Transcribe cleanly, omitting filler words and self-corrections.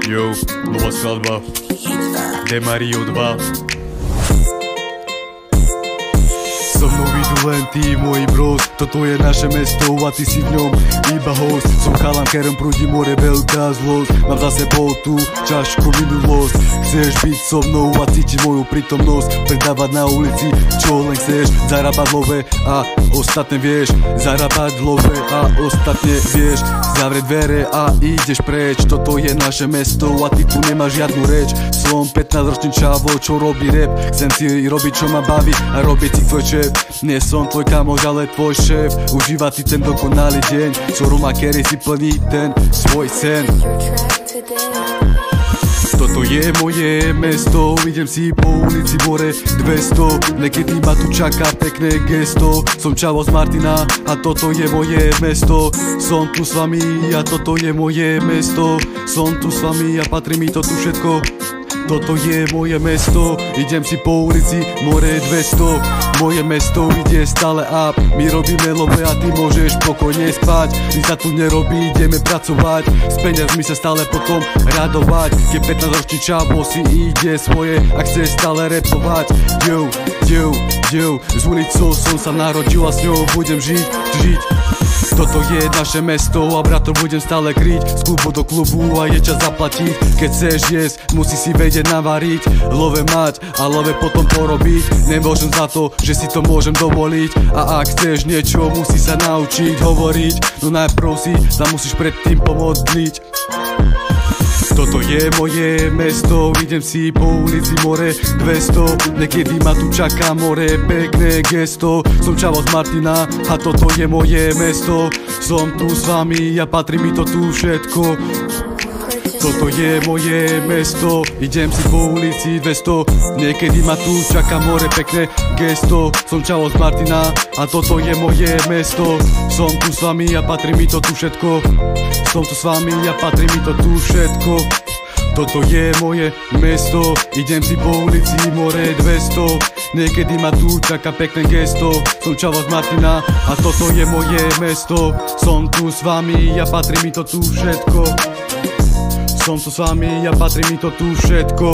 Jo, nová skladba Demario 2. So mnou idú len tí moji bros, toto je naše mesto a ty si v ňom iba host. Som chalan, kerem prúdi more, veľká zlosť. Mám za sebou tú ťažkú minulosť. Chceš byť so mnou a cítiť moju prítomnosť, predávať na ulici, čo len chceš. Zarábať love a ostatné vieš, zarábať love a ostatne vieš. Zavrieť dvere a ideš preč, toto je naše mesto a ty tu nemáš žiadnu reč. Som 15-ročný čavo, čo robí rap, chcem si robiť, čo ma baví a robiť si tvoj šéf. Nie som tvoj kamoš, ale tvoj šéf. Užíva si ten dokonalý deň, čo Roma Kerry si plní ten svoj sen. Toto je moje mesto, idem si po ulici more 200. Niekedy ma tu čaká pekné gesto. Som Čavo z Martina a toto je moje mesto. Som tu s vami a toto je moje mesto. Som tu s vami a patrí mi to tu všetko. Toto je moje mesto, idem si po ulici more 200. Moje mesto ide stále up, my robíme love a ty môžeš pokojne spať. My sa tu nerobí, ideme pracovať, s peniazmi sa stále potom radovať. Keď 15-ročný čavo si ide svoje a chce stále rapovať. Z ulicou som sa narodil a s ňou budem žiť. Toto je naše mesto a bratov budem stále kryť. Z klubu do klubu a je čas zaplatiť. Keď chceš jesť, musí si vedieť navariť. Love mať a love potom porobiť. Nemôžem za to, že si to môžem dovoliť. A ak chceš niečo, musí sa naučiť hovoriť. No najprv si sa musíš predtým pomodliť. Toto je moje mesto, idem si po ulici more 200. Niekedy ma tu čaká more, pekné gesto. Som Čavo z Martina a toto je moje mesto. Som tu s vami a patrí mi to tu všetko. Toto je moje mesto, idem si po ulici 200. Niekedy ma tu čaká more, pekné gesto. Som Čavo z Martina a toto je moje mesto. Som tu s vami a patrí mi to tu všetko. Som tu s vami a patrí mi to tu všetko. Toto je moje mesto, idem si po ulici more 200. Niekedy ma tu čaká pekné gesto. Som Čavo z Martina a toto je moje mesto. Som tu s vami a patrí mi to tu všetko. Som tu s vami a patrí mi to tu všetko.